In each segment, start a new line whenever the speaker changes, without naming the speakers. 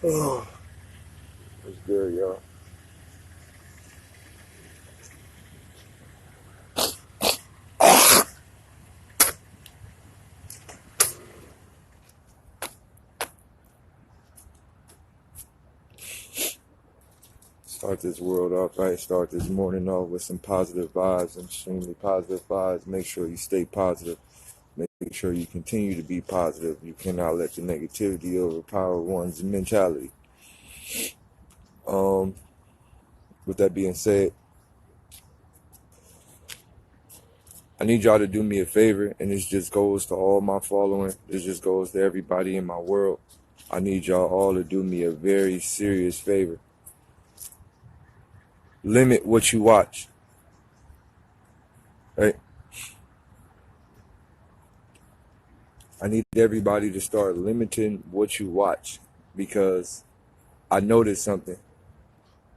Oh, it's good, y'all. Start this world off right. Start this morning off with some positive vibes, extremely positive vibes. Make sure you stay positive. Make sure you continue to be positive. You cannot let the negativity overpower one's mentality. With that being said, I need y'all to do me a favor, and this just goes to all my following. This just goes to everybody in my world. I need y'all all to do me a very serious favor. Limit what you watch. Right? I need everybody to start limiting what you watch, because I noticed something.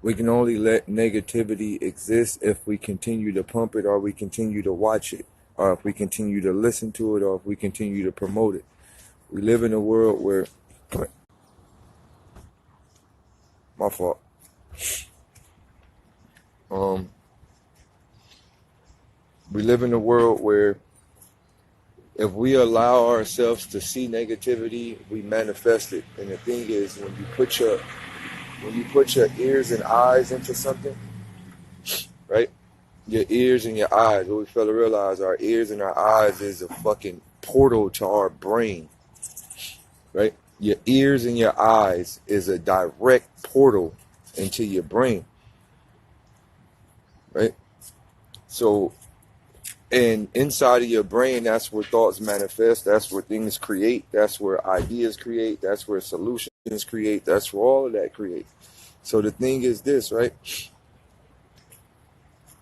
We can only let negativity exist if we continue to pump it, or we continue to watch it, or if we continue to listen to it, or if we continue to promote it. We live in a world where, my fault. We live in a world where if we allow ourselves to see negativity, we manifest it. And the thing is, when you put your ears and eyes into something, right? Your ears and your eyes. What we fail to realize, our ears and our eyes is a fucking portal to our brain, right? Your ears and your eyes is a direct portal into your brain, right? So, and inside of your brain, that's where thoughts manifest. That's where things create. That's where ideas create. That's where solutions create. That's where all of that creates. So the thing is this, right?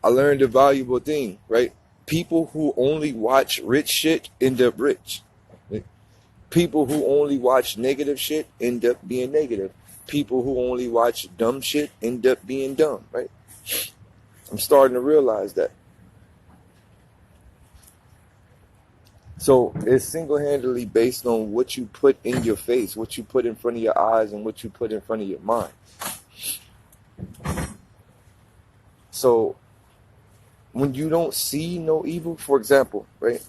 I learned a valuable thing, right? People who only watch rich shit end up rich. Right? People who only watch negative shit end up being negative. People who only watch dumb shit end up being dumb, right? I'm starting to realize that. So it's single-handedly based on what you put in your face, what you put in front of your eyes, and what you put in front of your mind. So when you don't see no evil, for example, right?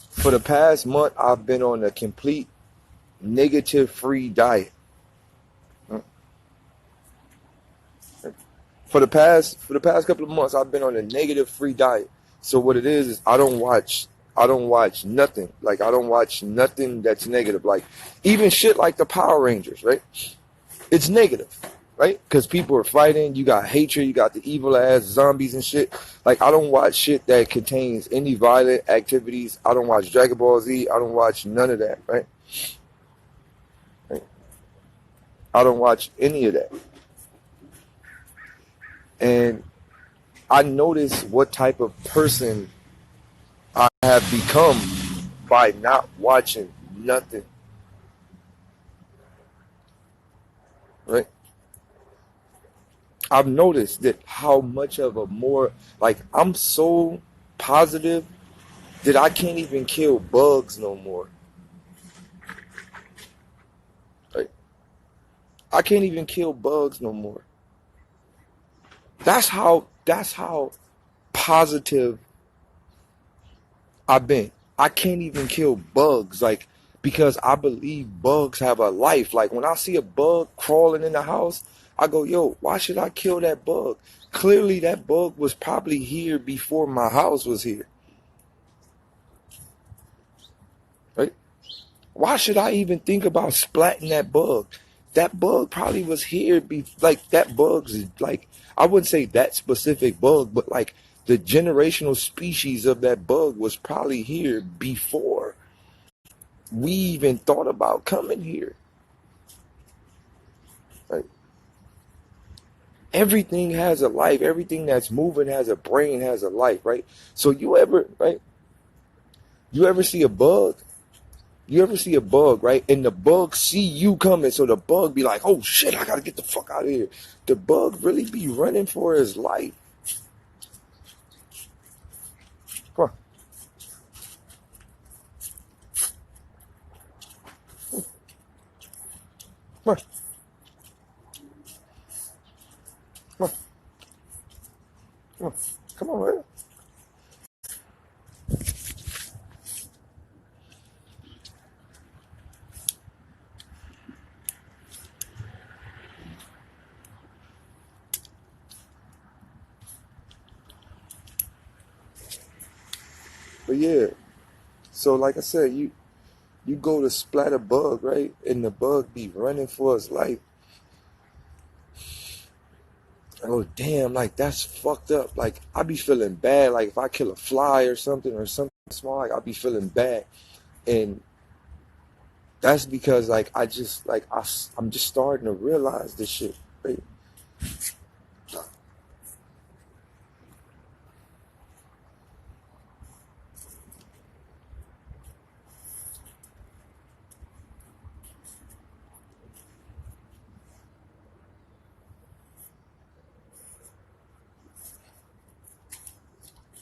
For the past month, I've been on a complete negative-free diet. For the past couple of months, I've been on a negative-free diet. So what it is I don't watch nothing. Like, I don't watch nothing that's negative. Like, even shit like the Power Rangers, right? It's negative, right? Because people are fighting. You got hatred. You got the evil ass zombies and shit. Like, I don't watch shit that contains any violent activities. I don't watch Dragonball Z. I don't watch none of that, right? I don't watch any of that. And I notice what type of person I have become by not watching nothing, right? I've noticed that how much of a more, like, I'm so positive that I can't even kill bugs no more. Right? I can't even kill bugs no more. That's how positive I've been. I can't even kill bugs, like, because I believe bugs have a life. Like, when I see a bug crawling in the house, I go, yo, why should I kill that bug? Clearly that bug was probably here before my house was here. Right? Why should I even think about splatting that bug? That bug probably was here like, that bug's like, I wouldn't say that specific bug, but like the generational species of that bug was probably here before we even thought about coming here. Right? Everything has a life. Everything that's moving has a brain, has a life, right? So you ever see a bug? You ever see a bug, right? And the bug see you coming, so the bug be like, oh shit, I gotta get the fuck out of here. The bug really be running for his life. Come Come on. Come on. Come on. Come on, man. But yeah, so like I said, you go to splat a bug, right? And the bug be running for its life. Oh damn, like that's fucked up. Like I be feeling bad. Like if I kill a fly or something small, like I be feeling bad. And that's because like I just like I'm just starting to realize this shit. Right?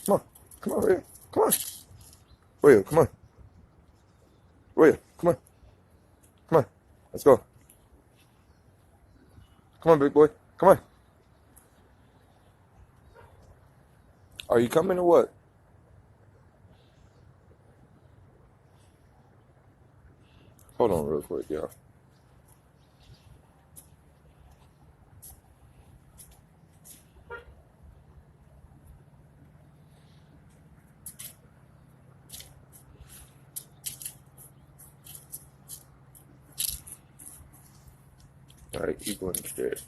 Come on, come on, Ray. Come on, Ray. Come on, Ray. Come on, come on. Let's go. Come on, big boy. Come on. Are you coming or what? Hold on real quick, y'all. All right, keep going instead.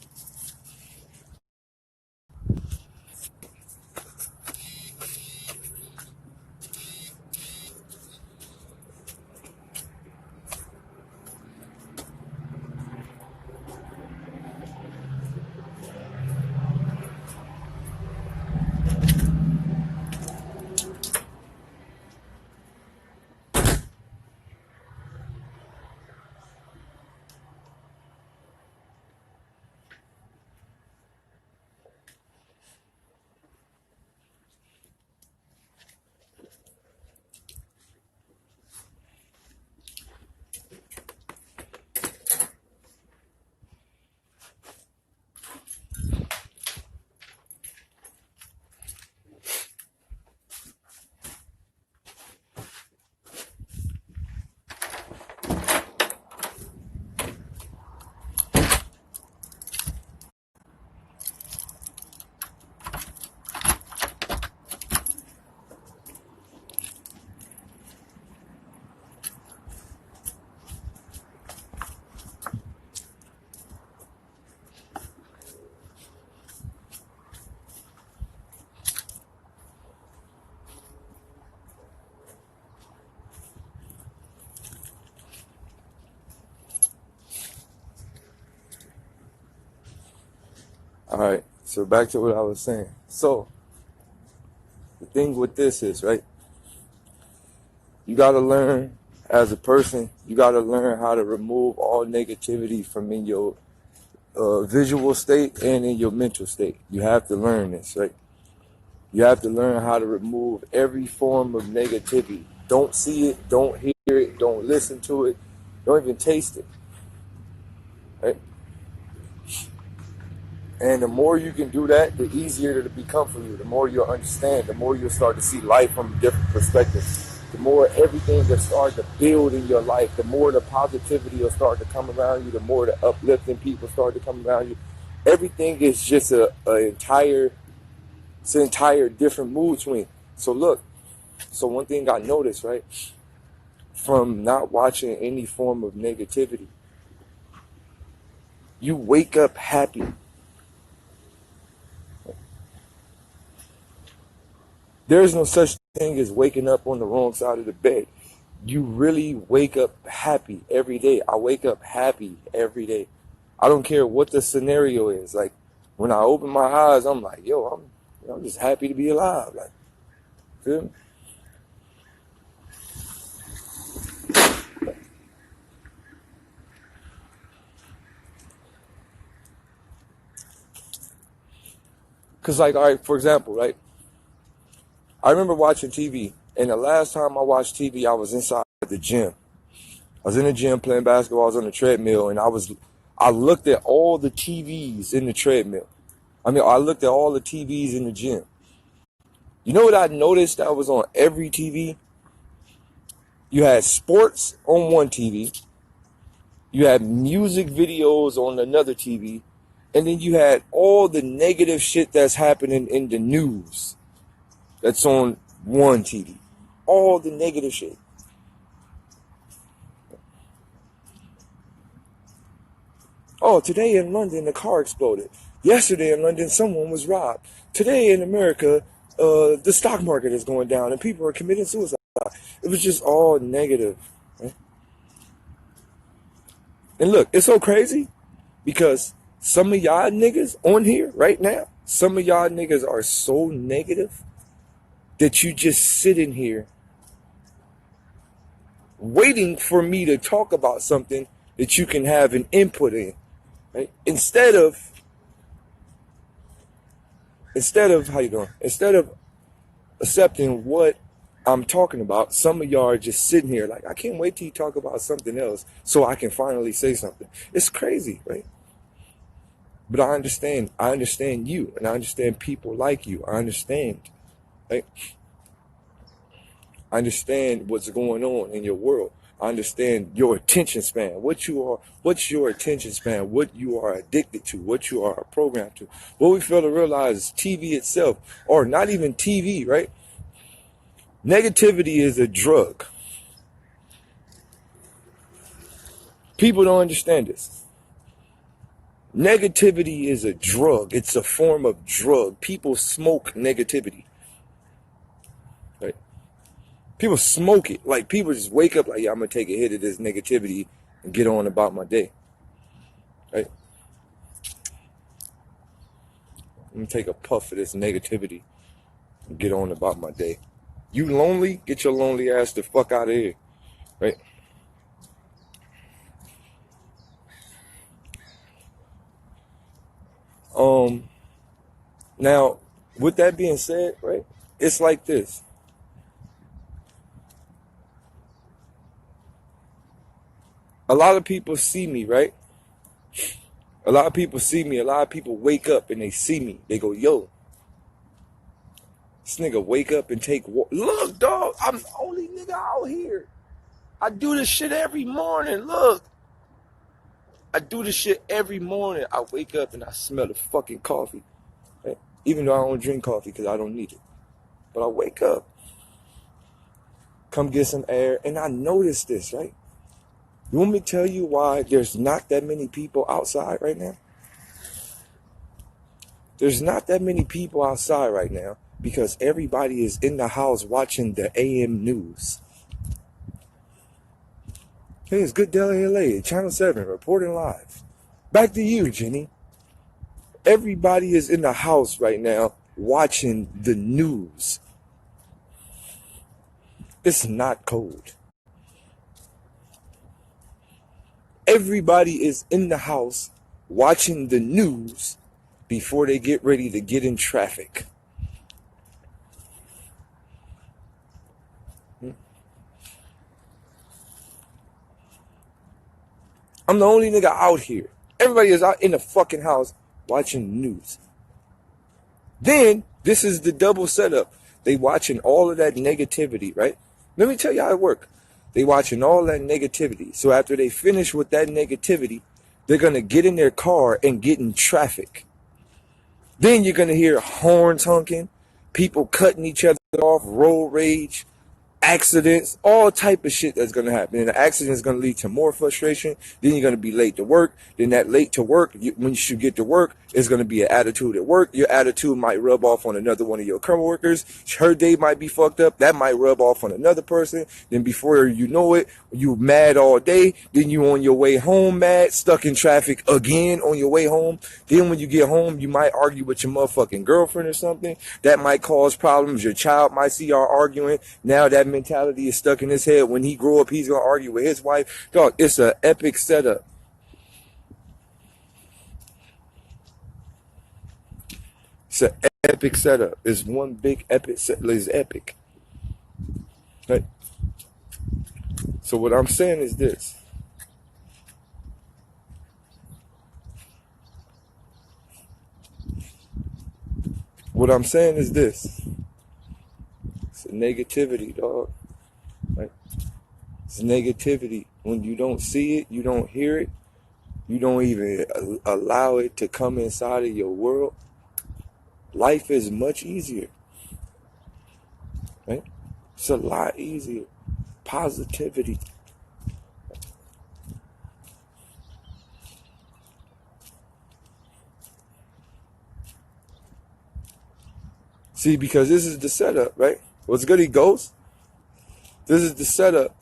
All right, so back to what I was saying. So the thing with this is, right, you got to learn as a person, you got to learn how to remove all negativity from in your visual state and in your mental state. You have to learn this, right? You have to learn how to remove every form of negativity. Don't see it, don't hear it, don't listen to it, don't even taste it, right? And the more you can do that, the easier it'll become for you. The more you'll understand, the more you'll start to see life from a different perspective. The more everything will start to build in your life, the more the positivity will start to come around you, the more the uplifting people start to come around you. Everything is just an entire different mood swing. So look, so one thing I noticed, right, from not watching any form of negativity, you wake up happy. There's no such thing as waking up on the wrong side of the bed. You really wake up happy every day. I wake up happy every day. I don't care what the scenario is. Like when I open my eyes, I'm like, yo, I'm just happy to be alive. Like, feel me? Cause like, all right, for example, right? I remember watching TV, and the last time I watched TV, I was inside the gym. I was in the gym playing basketball. I was on the treadmill, and I looked at all the TVs in the treadmill. I looked at all the TVs in the gym. You know what I noticed that was on every TV? You had sports on one TV. You had music videos on another TV. And then you had all the negative shit that's happening in the news that's on one TV. All the negative shit. Oh, today in London, a car exploded. Yesterday in London, someone was robbed. Today in America, the stock market is going down and people are committing suicide. It was just all negative. Right? And look, it's so crazy because some of y'all niggas on here right now, some of y'all niggas are so negative that you just sit in here waiting for me to talk about something that you can have an input in. Right? Instead of how you doing? Instead of accepting what I'm talking about, some of y'all are just sitting here like, I can't wait till you talk about something else so I can finally say something. It's crazy, right? But I understand you, and I understand people like you. I understand, right? I understand what's going on in your world. I understand your attention span, what's your attention span, what you are addicted to, what you are programmed to. What we fail to realize is TV itself, or not even TV, right? Negativity is a drug. People don't understand this. Negativity is a drug. It's a form of drug. People smoke negativity. Right? People smoke it. Like, people just wake up like, yeah, I'm going to take a hit of this negativity and get on about my day. Right? I'm going to take a puff of this negativity and get on about my day. You lonely? Get your lonely ass the fuck out of here. Right? Now, with that being said, right? It's like this. A lot of people see me, right? A lot of people see me. A lot of people wake up and they see me. They go, yo, this nigga wake up and take walk. Look, dog, I'm the only nigga out here. I do this shit every morning. Look. I do this shit every morning. I wake up and I smell the fucking coffee. Right? Even though I don't drink coffee because I don't need it. But I wake up, come get some air, and I notice this, right? You want me to tell you why there's not that many people outside right now? There's not that many people outside right now because everybody is in the house watching the AM news. Hey, it's Good Day LA, Channel 7, reporting live. Back to you, Jenny. Everybody is in the house right now watching the news. It's not cold. Everybody is in the house watching the news before they get ready to get in traffic. I'm the only nigga out here. Everybody is out in the fucking house watching news. Then, this is the double setup. They watching all of that negativity, right? Let me tell you how it works. They watching all that negativity. So after they finish with that negativity, they're going to get in their car and get in traffic. Then you're going to hear horns honking, people cutting each other off, road rage, accidents, all type of shit that's going to happen. And the accident is going to lead to more frustration. Then you're going to be late to work. Then that late to work, when you should get to work, is going to be an attitude at work. Your attitude might rub off on another one of your coworkers. Her day might be fucked up. That might rub off on another person. Then before you know it, you mad all day. Then you on your way home mad, stuck in traffic again on your way home. Then when you get home, you might argue with your motherfucking girlfriend or something. That might cause problems. Your child might see y'all arguing. Now that mentality is stuck in his head. When he grow up, he's gonna argue with his wife. Dog, it's an epic setup. It's an epic setup. It's one big epic setup. It's epic. Right? So what I'm saying is this. what I'm saying is this. It's a negativity, dog. Right? It's negativity. When you don't see it, you don't hear it, you don't even allow it to come inside of your world, life is much easier. Right? It's a lot easier. Positivity. See, because this is the setup, right? What's good, he goes? This is the setup.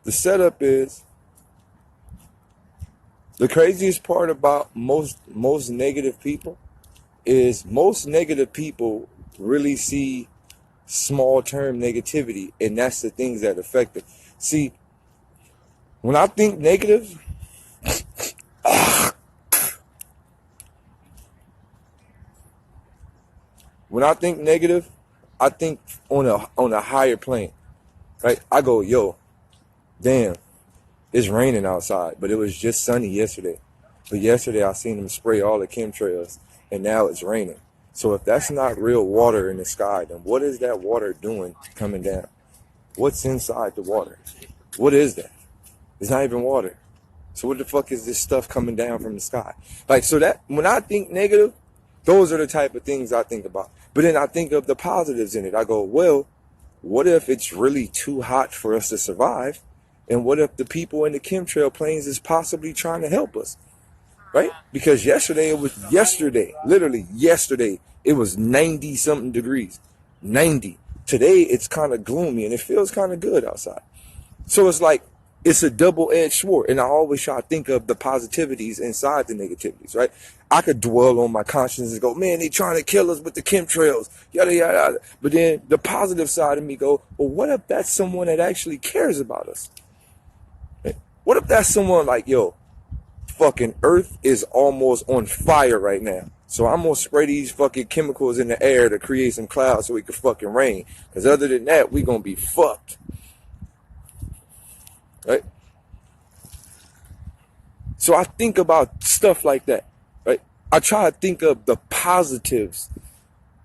The setup is the craziest part about most negative people is most negative people really see small term negativity, and that's the things that affect them. See, when I think negative, I think on a higher plane, right? I go, yo, damn, it's raining outside, but it was just sunny yesterday. But yesterday I seen them spray all the chemtrails, and now it's raining. So if that's not real water in the sky, then what is that water doing coming down? What's inside the water? What is that? It's not even water. So what the fuck is this stuff coming down from the sky? Like, so that when I think negative, those are the type of things I think about. But then I think of the positives in it. I go, well, what if it's really too hot for us to survive? And what if the people in the chemtrail planes is possibly trying to help us? Right? Because literally yesterday, it was 90 something degrees. 90. Today, it's kind of gloomy and it feels kind of good outside. So it's like, it's a double-edged sword. And I always try to think of the positivities inside the negativities, right? I could dwell on my conscience and go, man, they trying to kill us with the chemtrails, yada, yada, yada. But then the positive side of me go, well, what if that's someone that actually cares about us? What if that's someone like, yo, fucking Earth is almost on fire right now. So I'm going to spray these fucking chemicals in the air to create some clouds so it can fucking rain. Because other than that, we going to be fucked. Right? So I think about stuff like that, right? I try to think of the positives,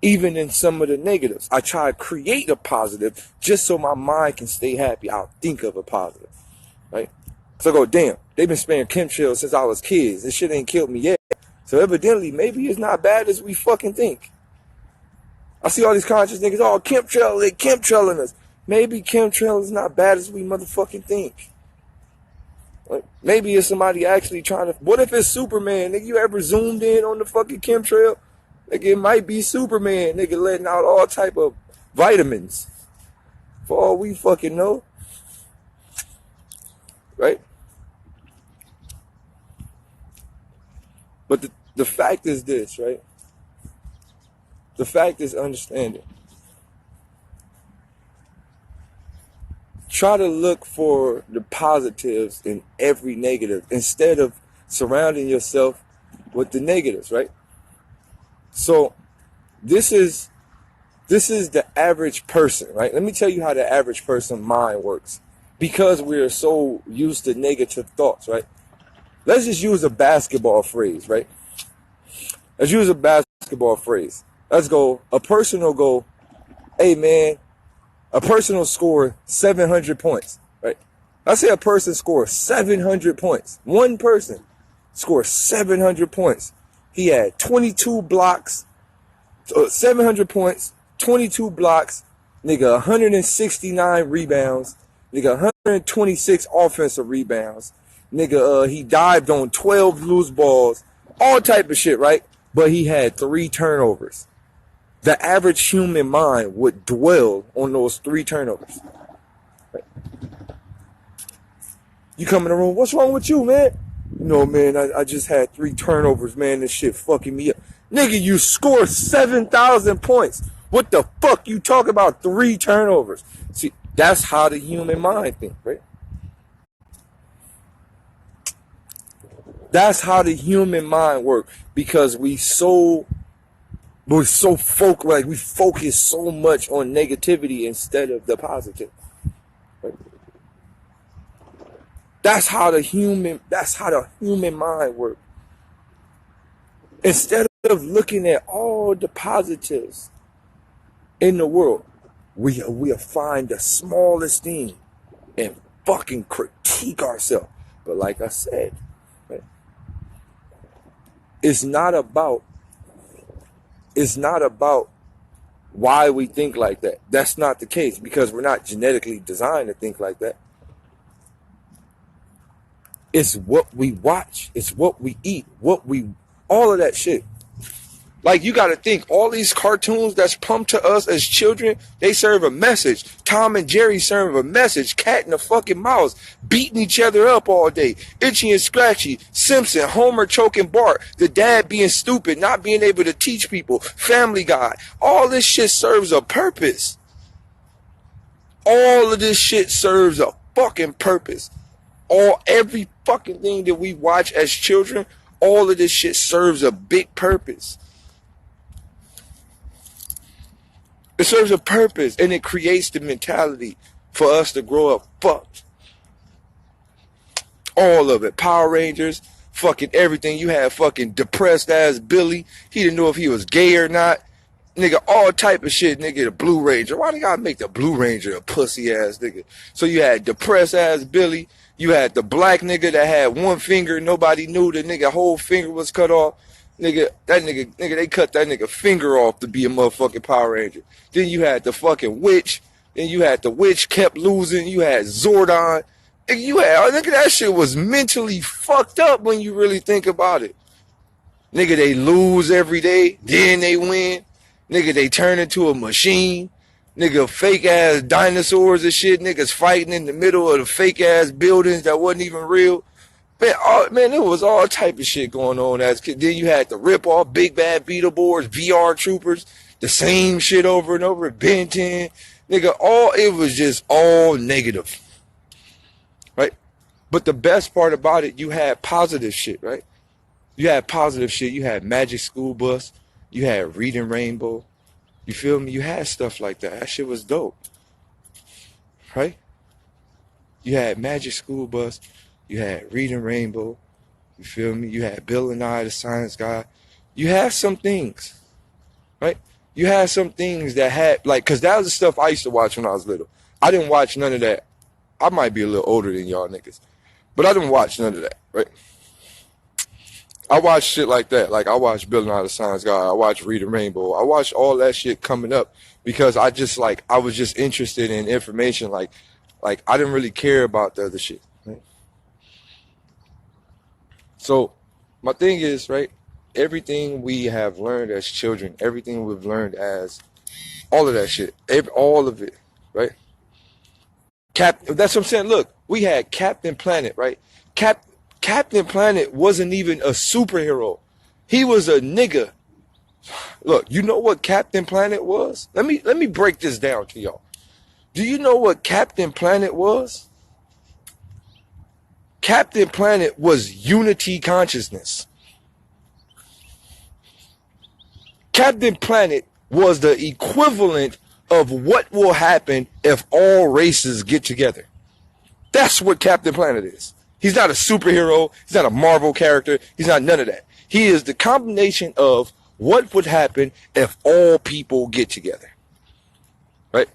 even in some of the negatives. I try to create a positive just so my mind can stay happy. I'll think of a positive, right? So I go, damn, they've been spraying chemtrails since I was kids. This shit ain't killed me yet. So evidently, maybe it's not bad as we fucking think. I see all these conscious niggas, oh, chemtrail, they chemtrailing us. Maybe chemtrail is not bad as we motherfucking think. Maybe it's somebody actually trying to... What if it's Superman? Nigga, you ever zoomed in on the fucking chemtrail? Nigga, it might be Superman. Nigga, letting out all type of vitamins. For all we fucking know. Right? But the fact is this, right? The fact is understanding. Try to look for the positives in every negative instead of surrounding yourself with the negatives, right? So this is the average person, right? Let me tell you how the average person mind works. Because we're so used to negative thoughts, right? Let's just use a basketball phrase, right? Let's use a basketball phrase. Let's go, a person will go, hey man, a person will score 700 points, right? I say a person scores 700 points. One person scores 700 points. He had 22 blocks, 700 points, 22 blocks, nigga, 169 rebounds, nigga, 126 offensive rebounds, nigga, he dived on 12 loose balls, all type of shit, right? But he had 3 turnovers. The average human mind would dwell on those 3 turnovers. Right? You come in the room, what's wrong with you, man? No, man, I just had 3 turnovers, man. This shit fucking me up. Nigga, you scored 7,000 points. What the fuck you talk about 3 turnovers? See, that's how the human mind thinks, right? That's how the human mind works. Because we focus so much on negativity instead of the positive. Right? That's how the human mind works. Instead of looking at all the positives in the world, we'll find the smallest thing and fucking critique ourselves. But like I said, right, it's not about why we think like that. That's not the case, because we're not genetically designed to think like that. It's what we watch. It's what we eat. All of that shit. Like, you got to think, all these cartoons that's pumped to us as children, they serve a message. Tom and Jerry serve a message. Cat and the fucking mouse beating each other up all day. Itchy and Scratchy. Simpson, Homer choking Bart. The dad being stupid, not being able to teach people. Family Guy. All this shit serves a purpose. All of this shit serves a fucking purpose. Every fucking thing that we watch as children, all of this shit serves a big purpose. It serves a purpose, and it creates the mentality for us to grow up fucked. All of it. Power Rangers, fucking everything. You had fucking depressed ass Billy. He didn't know if he was gay or not. Nigga, all type of shit, nigga. The Blue Ranger. Why they gotta make the Blue Ranger a pussy ass nigga? So you had depressed ass Billy. You had the black nigga that had one finger. Nobody knew the nigga whole finger was cut off. Nigga, they cut that nigga finger off to be a motherfucking Power Ranger. Then you had the fucking witch. Then you had the witch kept losing. You had Zordon. Nigga, that shit was mentally fucked up when you really think about it. Nigga, they lose every day. Then they win. Nigga, they turn into a machine. Nigga, fake ass dinosaurs and shit. Niggas fighting in the middle of the fake ass buildings that wasn't even real. Man, there was all type of shit going on as kids. Then you had the rip-off Big Bad Beetleborgs, VR Troopers, the same shit over and over, Ben 10. Nigga, it was just all negative. Right? But the best part about it, you had positive shit, right? You had positive shit. You had Magic School Bus. You had Reading Rainbow. You feel me? You had stuff like that. That shit was dope. Right? You had Magic School Bus. You had Reading Rainbow. You feel me? You had Bill and I, the Science Guy. You had some things. Right? You had some things that had, like, because that was the stuff I used to watch when I was little. I didn't watch none of that. I might be a little older than y'all niggas. But I didn't watch none of that. Right? I watched shit like that. Like, I watched Bill and I, the Science Guy. I watched Reading Rainbow. I watched all that shit coming up because I was just interested in information. Like I didn't really care about the other shit. Right? So my thing is, right, everything we have learned as children, everything we've learned as all of that shit, all of it, right? That's what I'm saying. Look, we had Captain Planet, right? Captain Planet wasn't even a superhero. He was a nigga. Look, you know what Captain Planet was? Let me break this down to y'all. Do you know what Captain Planet was? Captain Planet was unity consciousness. Captain Planet was the equivalent of what will happen if all races get together. That's what Captain Planet is. He's not a superhero. He's not a Marvel character. He's not none of that. He is the combination of what would happen if all people get together. Right?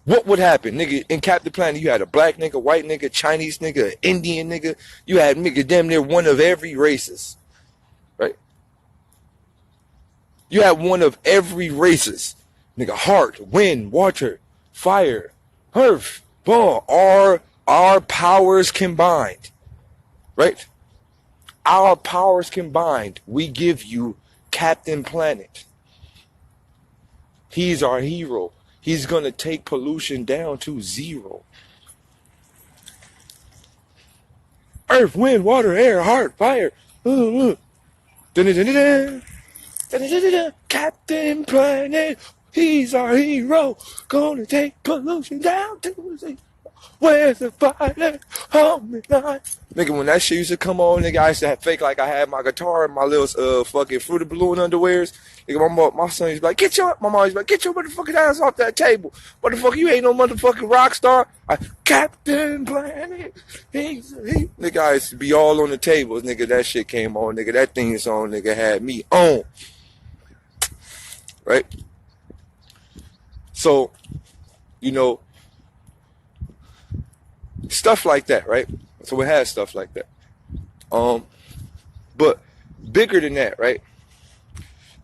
What would happen? Nigga, in Captain Planet, you had a black nigga, white nigga, Chinese nigga, Indian nigga. You had nigga damn near one of every races. Right? You had one of every races. Nigga, heart, wind, water, fire, earth, ball, our powers combined, right? Our powers combined, we give you Captain Planet. He's our hero. He's going to take pollution down to zero. Earth, wind, water, air, heart, fire. Captain Planet, he's our hero. Gonna take pollution down to zero. Where's the fire? Hold me tonight. Nigga, when that shit used to come on, nigga, I used to have fake like I had my guitar and my little fucking Fruity Balloon underwears. Nigga, my son used to be like, my mom used to be like, get your motherfucking ass off that table. Motherfucker, you ain't no motherfucking rock star. Captain Planet. Nigga, I used to be all on the tables. Nigga, that shit came on. Nigga, that theme song, nigga, had me on. Right? So, you know, stuff like that, right? So we had stuff like that. But bigger than that, right?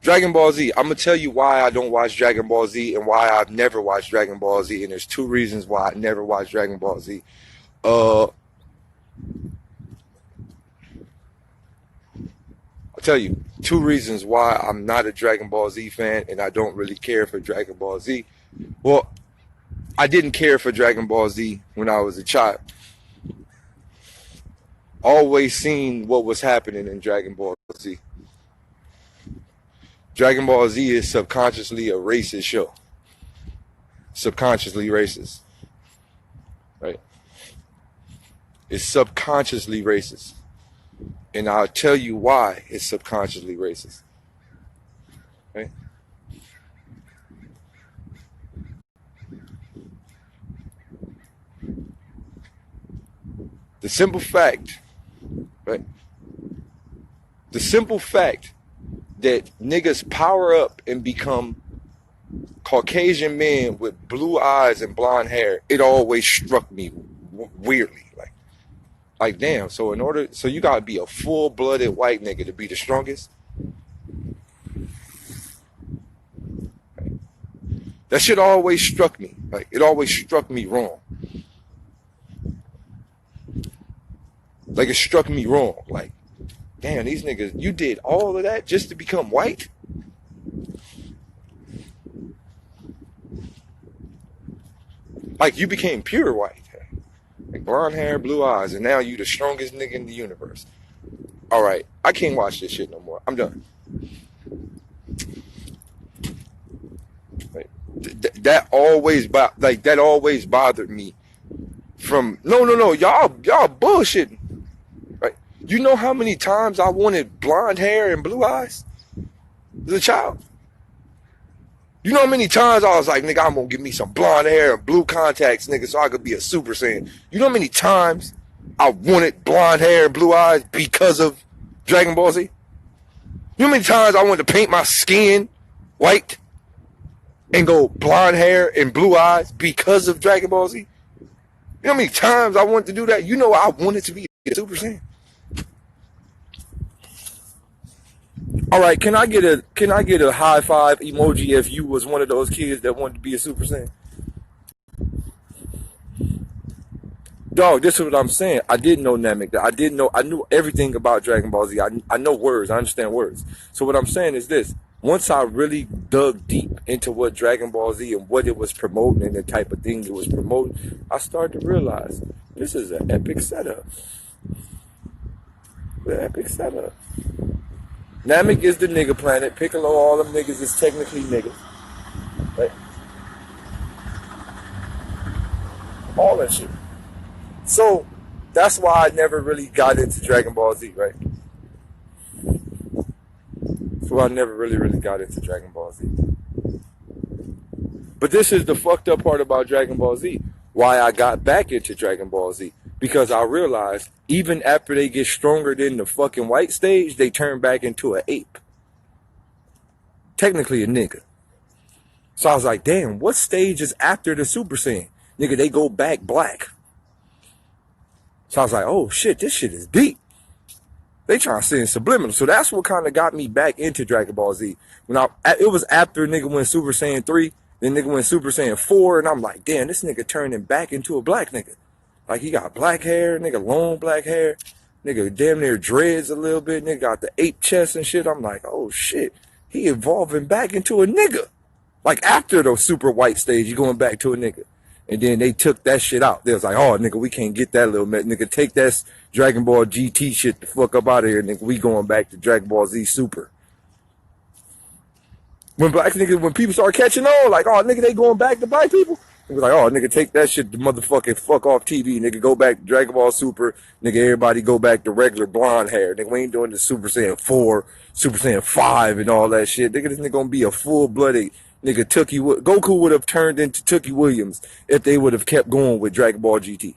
Dragon Ball Z. I'm gonna tell you why I don't watch Dragon Ball Z and why I've never watched Dragon Ball Z. And there's two reasons why I never watched Dragon Ball Z. I'll tell you two reasons why I'm not a Dragon Ball Z fan and I don't really care for Dragon Ball Z. Well, I didn't care for Dragon Ball Z when I was a child. Always seen what was happening in Dragon Ball Z. Dragon Ball Z is subconsciously a racist show. Subconsciously racist. Right? It's subconsciously racist. And I'll tell you why it's subconsciously racist. Right? The simple fact, right? The simple fact that niggas power up and become Caucasian men with blue eyes and blonde hair, it always struck me weirdly. Like damn, so you gotta be a full-blooded white nigga to be the strongest? Right? That shit always struck me. Like, it always struck me wrong. Like, it struck me wrong. Like, damn, these niggas, you did all of that just to become white? Like, you became pure white. Like, blonde hair, blue eyes, and now you the strongest nigga in the universe. All right, I can't watch this shit no more. I'm done. Like, that always bothered me. From no, y'all bullshitting. Right? You know how many times I wanted blonde hair and blue eyes as a child? You know how many times I was like, nigga, I'm gonna give me some blonde hair and blue contacts, nigga, so I could be a Super Saiyan. You know how many times I wanted blonde hair and blue eyes because of Dragon Ball Z? You know how many times I wanted to paint my skin white and go blonde hair and blue eyes because of Dragon Ball Z? You know how many times I wanted to do that? You know I wanted to be a Super Saiyan. All right, can I get a high five emoji if you was one of those kids that wanted to be a Super Saiyan? Dog, this is what I'm saying. I didn't know Namek. I knew everything about Dragon Ball Z. I know words. I understand words. So what I'm saying is this. Once I really dug deep into what Dragon Ball Z and what it was promoting and the type of thing it was promoting, I started to realize this is an epic setup. The epic setup. Namek is the nigga planet. Piccolo, all them niggas is technically niggas. Right? All that shit. So, that's why I never really got into Dragon Ball Z, right? So I never really got into Dragon Ball Z. But this is the fucked up part about Dragon Ball Z. Why I got back into Dragon Ball Z. Because I realized, even after they get stronger than the fucking white stage, they turn back into an ape. Technically a nigga. So I was like, damn, what stage is after the Super Saiyan? Nigga, they go back black. So I was like, oh shit, this shit is deep. They trying to send subliminal. So that's what kind of got me back into Dragon Ball Z. It was after nigga went Super Saiyan 3, then nigga went Super Saiyan 4, and I'm like, damn, this nigga turning back into a black nigga. Like, he got black hair, nigga, long black hair, nigga, damn near dreads a little bit, nigga got the ape chest and shit. I'm like, oh shit, he evolving back into a nigga. Like, after the super white stage, you going back to a nigga. And then they took that shit out. They was like, oh, nigga, we can't get that little nigga. Take that Dragon Ball GT shit the fuck up out of here, nigga. We going back to Dragon Ball Z Super. When black niggas, when people start catching on, like, oh, nigga, they going back to black people. Be like, oh, nigga, take that shit the motherfucking fuck off TV. Nigga, go back to Dragon Ball Super. Nigga, everybody go back to regular blonde hair. Nigga, we ain't doing the Super Saiyan 4, Super Saiyan 5 and all that shit. Nigga, this nigga gonna be a full-blooded nigga. Goku would have turned into Tookie Williams if they would have kept going with Dragon Ball GT.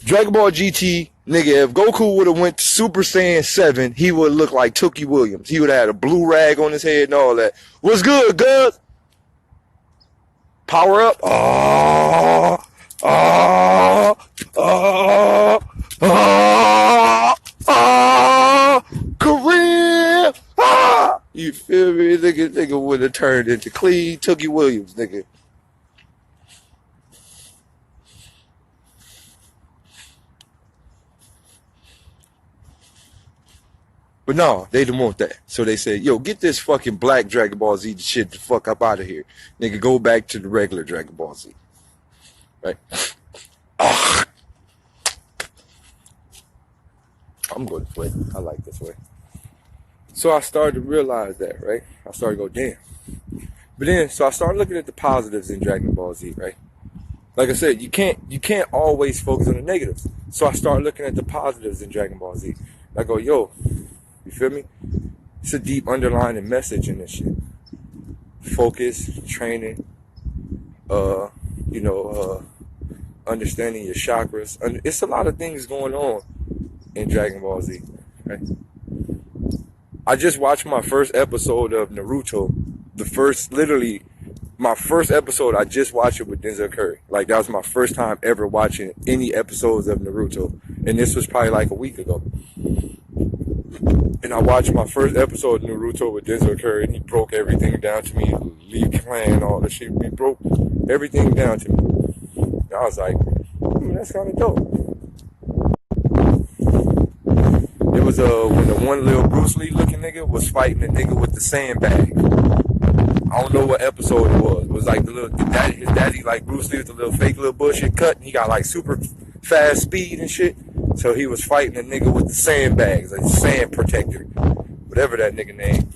Dragon Ball GT, nigga, if Goku would have went to Super Saiyan 7, he would look like Tookie Williams. He would have had a blue rag on his head and all that. What's good, Gus? Power up. Career. You feel me? Nigga would have turned into clean Tookie Williams, nigga. But no, they didn't want that. So they said, yo, get this fucking black Dragon Ball Z shit the fuck up out of here. Nigga, go back to the regular Dragon Ball Z. Right? I'm going this way. I like this way. So I started to realize that, right? I started to go, damn. But then, so I started looking at the positives in Dragon Ball Z, right? Like I said, you can't always focus on the negatives. So I started looking at the positives in Dragon Ball Z. I go, yo, you feel me? It's a deep underlying message in this shit. Focus, training, understanding your chakras. It's a lot of things going on in Dragon Ball Z, right? I just watched my first episode of Naruto. My first episode, I just watched it with Denzel Curry. Like, that was my first time ever watching any episodes of Naruto. And this was probably like a week ago. And I watched my first episode of Naruto with Denzel Curry, and he broke everything down to me. Lee Clan, all the shit. He broke everything down to me. And I was like, that's kind of dope. It was when the one little Bruce Lee looking nigga was fighting the nigga with the sandbag. I don't know what episode it was. It was like his daddy like Bruce Lee with the little fake little bullshit cut, and he got like super fast speed and shit. So he was fighting a nigga with the sandbags, like sand protector, whatever that nigga name.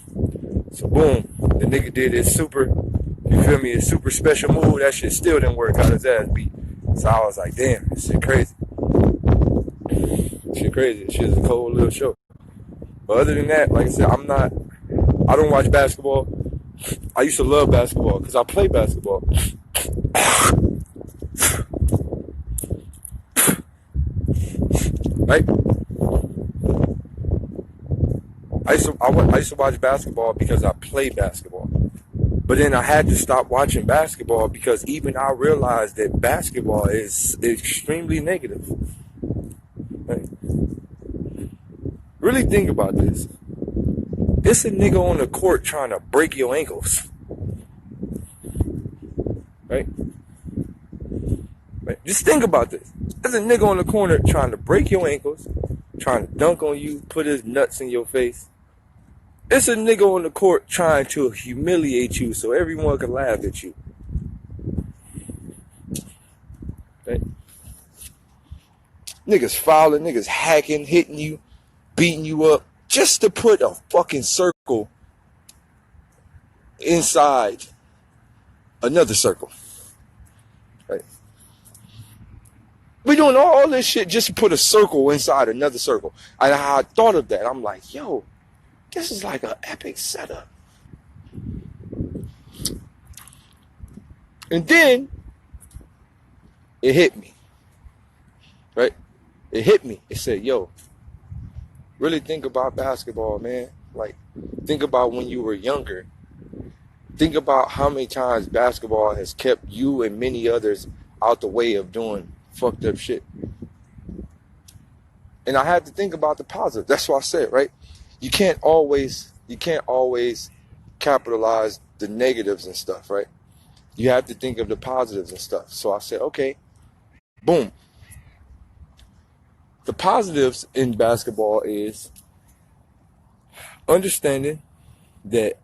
So boom, the nigga did his super, you feel me, his super special move. That shit still didn't work, got his ass beat. So I was like, damn, this shit crazy. Shit crazy. This shit is a cold little show. But other than that, like I said, I don't watch basketball. I used to love basketball because I play basketball. Right? I used to watch basketball because I play basketball. But then I had to stop watching basketball because even I realized that basketball is extremely negative. Right? Really think about this. It's a nigga on the court trying to break your ankles. Right? Right? Just think about this. There's a nigga on the corner trying to break your ankles, trying to dunk on you, put his nuts in your face. It's a nigga on the court trying to humiliate you so everyone can laugh at you. Right? Niggas fouling, niggas hacking, hitting you, beating you up, just to put a fucking circle inside another circle. Right? We doing all this shit just to put a circle inside another circle. And I thought of that. I'm like, yo, this is like an epic setup. And then it hit me. Right? It hit me. It said, yo, really think about basketball, man. Like, think about when you were younger. Think about how many times basketball has kept you and many others out the way of doing fucked up shit. And I had to think about the positive. That's what I said, right? You can't always capitalize the negatives and stuff, right? You have to think of the positives and stuff. So I said, okay, boom. The positives in basketball is understanding that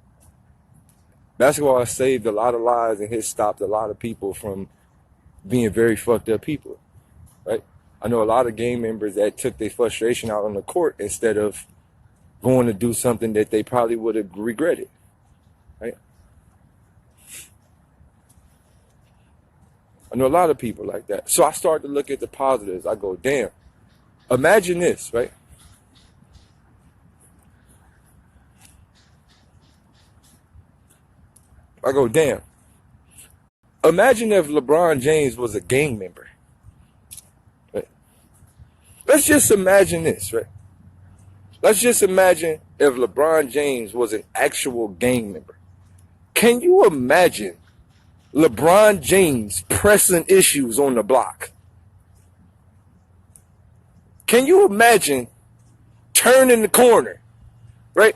basketball has saved a lot of lives and has stopped a lot of people from being very fucked up people, right? I know a lot of game members that took their frustration out on the court instead of going to do something that they probably would have regretted, right? I know a lot of people like that. So I start to look at the positives. I go, damn, imagine this, right? I go, damn. Imagine if LeBron James was a gang member. Right? Let's just imagine this, right? Let's just imagine if LeBron James was an actual gang member. Can you imagine LeBron James pressing issues on the block? Can you imagine turning the corner, right?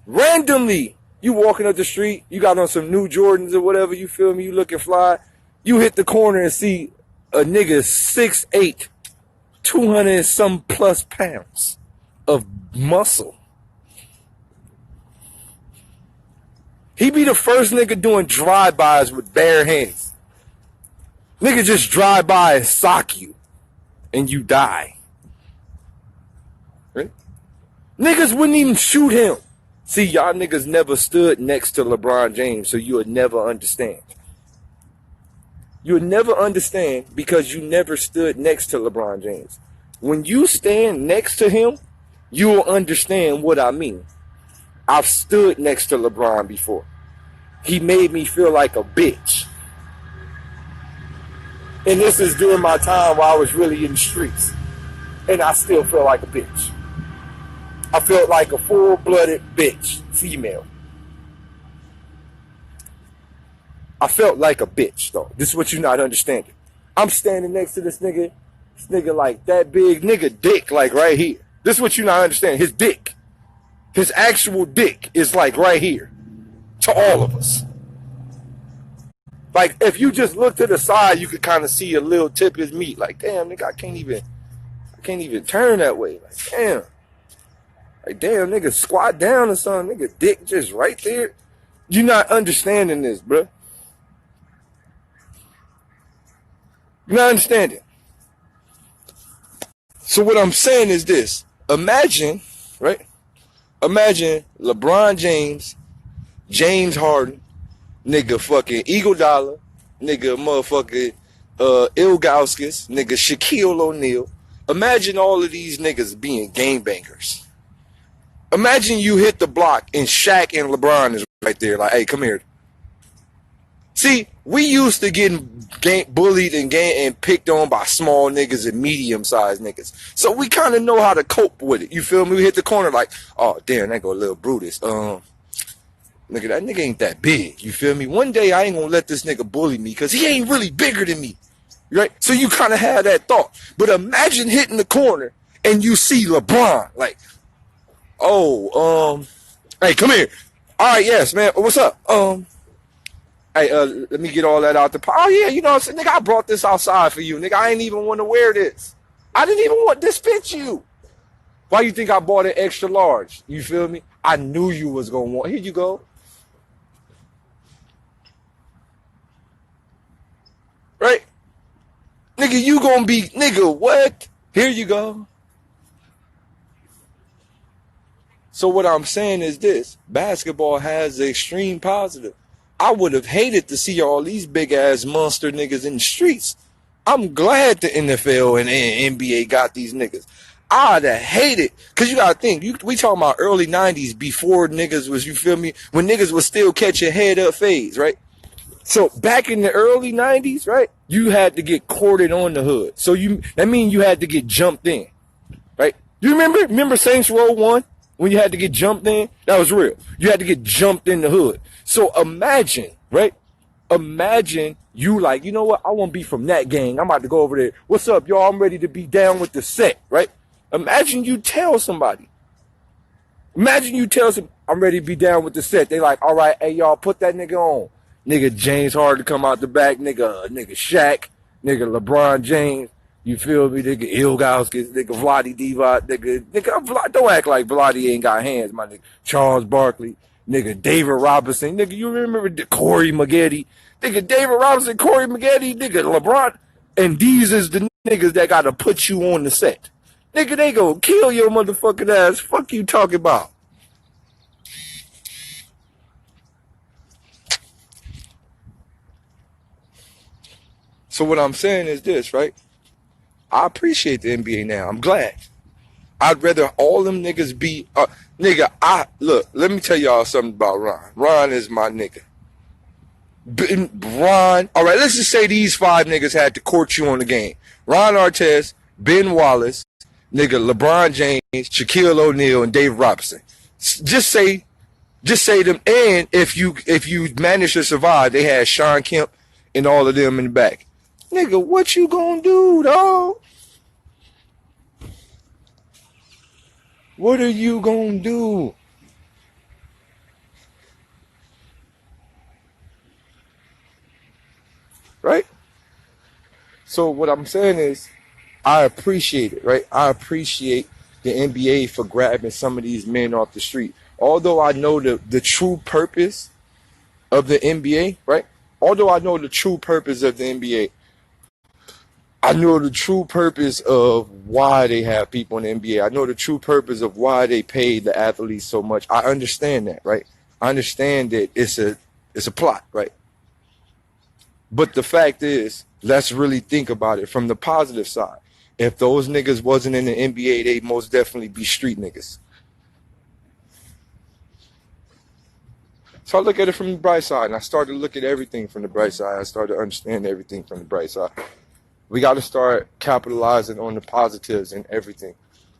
Randomly, you walking up the street, you got on some new Jordans or whatever, you feel me, you looking fly, you hit the corner and see a nigga 6'8", 200 and some plus pounds of muscle. He be the first nigga doing drive-bys with bare hands. Nigga just drive by and sock you and you die. Right? Niggas wouldn't even shoot him. See, y'all niggas never stood next to LeBron James, so you would never understand. You would never understand because you never stood next to LeBron James. When you stand next to him, you will understand what I mean. I've stood next to LeBron before. He made me feel like a bitch. And this is during my time while I was really in the streets. And I still feel like a bitch. I felt like a full-blooded bitch, female. I felt like a bitch, though. This is what you're not understanding. I'm standing next to this nigga like that big nigga dick, like right here. This is what you're not understanding. His dick. His actual dick is like right here. To all of us. Like, if you just look to the side, you could kind of see a little tip of his meat. Like, damn, nigga, I can't even turn that way. Like, damn. Like, damn, nigga, squat down or something. Nigga, dick just right there. You're not understanding this, bro. You're not understanding. So what I'm saying is this. Imagine, right? Imagine LeBron James, James Harden, nigga fucking Eagle Dollar, nigga motherfucking Ilgauskas, nigga Shaquille O'Neal. Imagine all of these niggas being gangbangers. Imagine you hit the block and Shaq and LeBron is right there like, hey, come here. See, we used to getting bullied and picked on by small niggas and medium-sized niggas. So we kind of know how to cope with it. You feel me? We hit the corner like, oh, damn, that go a little Brutus. Nigga, that nigga ain't that big. You feel me? One day I ain't gonna let this nigga bully me because he ain't really bigger than me. Right? So you kind of have that thought. But imagine hitting the corner and you see LeBron. Like, oh, hey, come here. All right, yes, man. What's up? Hey, let me get all that out the pot. Oh, yeah, you know what I'm saying? Nigga, I brought this outside for you. Nigga, I ain't even want to wear this. I didn't even want this fit you. Why you think I bought it extra large? You feel me? I knew you was going to want. Here you go. Right? Nigga, you going to be, nigga, what? Here you go. So what I'm saying is this. Basketball has the extreme positive. I would have hated to see all these big-ass monster niggas in the streets. I'm glad the NFL and NBA got these niggas. I'd have hated, because you got to think, we talking about early 90s before niggas was, you feel me, when niggas was still catching head-up fades, right? So back in the early 90s, right, you had to get courted on the hood. So that means you had to get jumped in, right? You remember Saints Row 1? When you had to get jumped in, that was real. You had to get jumped in the hood. So imagine, right? Imagine you like, you know what? I want to be from that gang. I'm about to go over there. What's up, y'all? I'm ready to be down with the set, right? Imagine you tell somebody. Imagine you tell some, I'm ready to be down with the set. They like, all right, hey, y'all, put that nigga on. Nigga James Harden come out the back. Nigga Shaq. Nigga LeBron James. You feel me? Nigga Ilgauskas, nigga Vlade Divac, nigga, don't act like Vlade ain't got hands, my nigga. Charles Barkley, nigga David Robinson, nigga, you remember Corey Maggette, nigga David Robinson, Corey Maggette, nigga LeBron, and these is the niggas that gotta put you on the set. Nigga, they gonna kill your motherfucking ass. Fuck you talking about. So what I'm saying is this, right? I appreciate the NBA now. I'm glad. I'd rather all them niggas be, nigga, look, let me tell y'all something about Ron. Ron is my nigga. Ron, all right, let's just say these 5 niggas had to court you on the game. Ron Artest, Ben Wallace, nigga, LeBron James, Shaquille O'Neal, and Dave Robinson. Just say them. And if you manage to survive, they had Sean Kemp and all of them in the back. Nigga, what you gonna do, dog? What are you gonna do? Right? So what I'm saying is, I appreciate it, right? I appreciate the NBA for grabbing some of these men off the street. Although I know the true purpose of the NBA, right? Although I know the true purpose of the NBA, I know the true purpose of why they have people in the NBA. I know the true purpose of why they pay the athletes so much. I understand that, right? I understand that it's a plot, right? But the fact is, let's really think about it from the positive side. If those niggas wasn't in the NBA, they'd most definitely be street niggas. So I look at it from the bright side, and I started to look at everything from the bright side. I started to understand everything from the bright side. We got to start capitalizing on the positives in everything.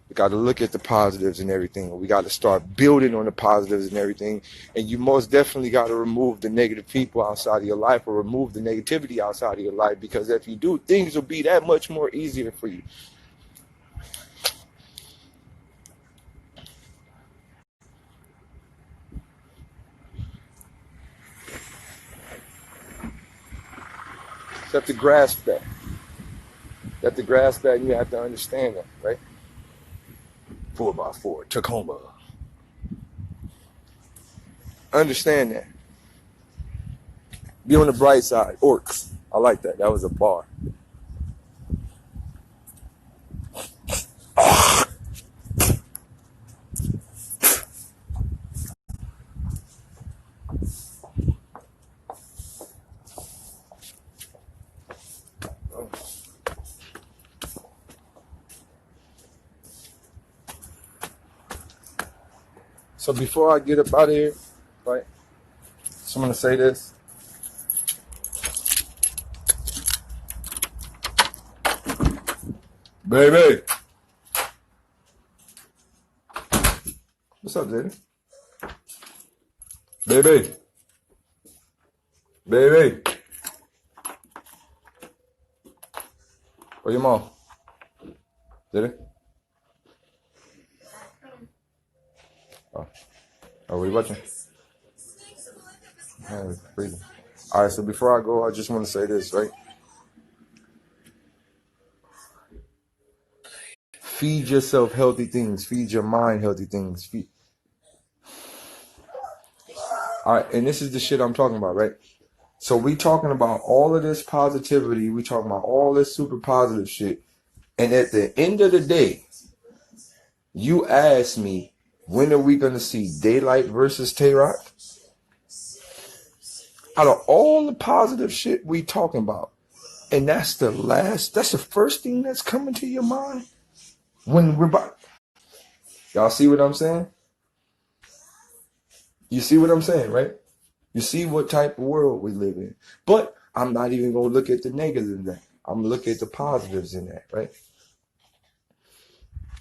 We got to look at the positives and everything. We got to start building on the positives and everything. And you most definitely got to remove the negative people outside of your life, or remove the negativity outside of your life, because if you do, things will be that much more easier for you. You have to grasp that. You have to grasp that, and you have to understand that, right? 4x4, Tacoma. Understand that. Be on the bright side. Orcs. I like that. That was a bar. So before I get up out of here, right? So I'm gonna say this. Baby. What's up, Daddy? Baby. Baby. Where your mom? Daddy? Oh, what are you watching? Yeah, breathing. All right, so before I go, I just want to say this, right? Feed yourself healthy things. Feed your mind healthy things. All right, and this is the shit I'm talking about, right? So we talking about all of this positivity. We talking about all this super positive shit. And at the end of the day, you ask me, when are we going to see Daylyt versus Tay-Rock? Out of all the positive shit we talking about, and that's the first thing that's coming to your mind when we're about. Y'all see what I'm saying? You see what I'm saying, right? You see what type of world we live in. But I'm not even going to look at the negatives in that. I'm going to look at the positives in that, right?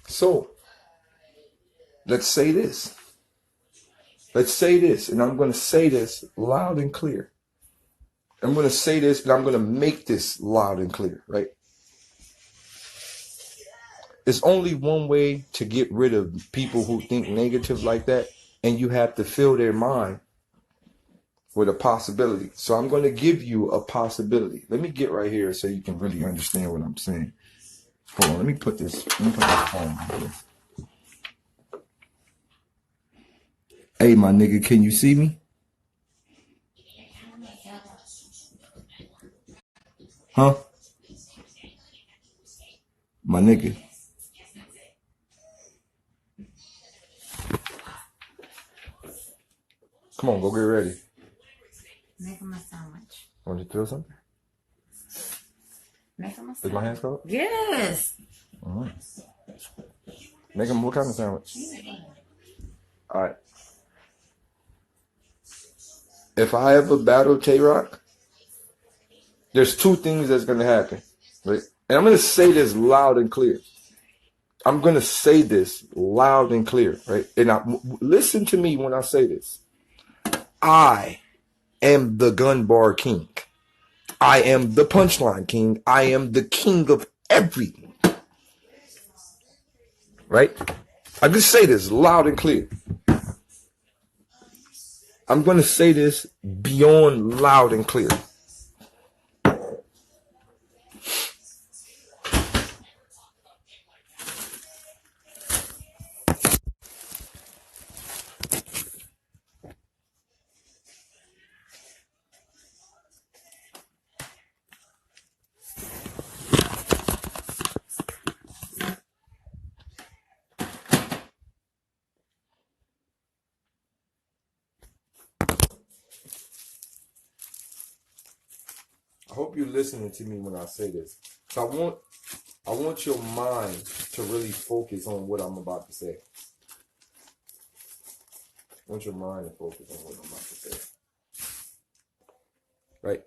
So, let's say this. Let's say this, and I'm going to say this loud and clear. I'm going to say this, and I'm going to make this loud and clear, right? There's only one way to get rid of people who think negative like that, and you have to fill their mind with a possibility. So I'm going to give you a possibility. Let me get right here so you can really understand what I'm saying. Hold on, let me put this phone here. Hey, my nigga, can you see me? Huh? My nigga. Come on, go get ready.
Make him a sandwich.
Want you to throw something? Is my hands cold?
Yes.
All right. Make them what kind of sandwich? All right. If I ever battle Tay-Rock, there's two things that's going to happen. Right? And I'm going to say this loud and clear. I'm going to say this loud and clear. Right? And listen to me when I say this. I am the gun bar king. I am the punchline king. I am the king of everything. Right? I just say this loud and clear. I'm going to say this beyond loud and clear. I hope you're listening to me when I say this. So I want your mind to really focus on what I'm about to say. I want your mind to focus on what I'm about to say. Right?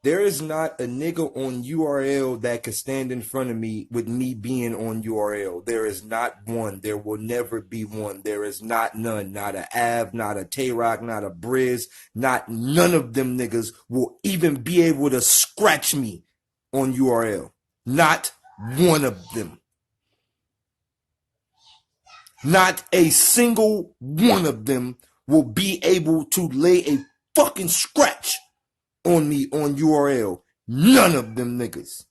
There is not a nigga on URL that could stand in front of me with me being on URL. There is not one. There will never be one. There is not none. Not a Av, not a Tay-Rock, not a Briz. Not none of them niggas will even be able to scratch me on URL. Not one of them. Not a single one of them will be able to lay a fucking scratch on me on URL. None of them niggas.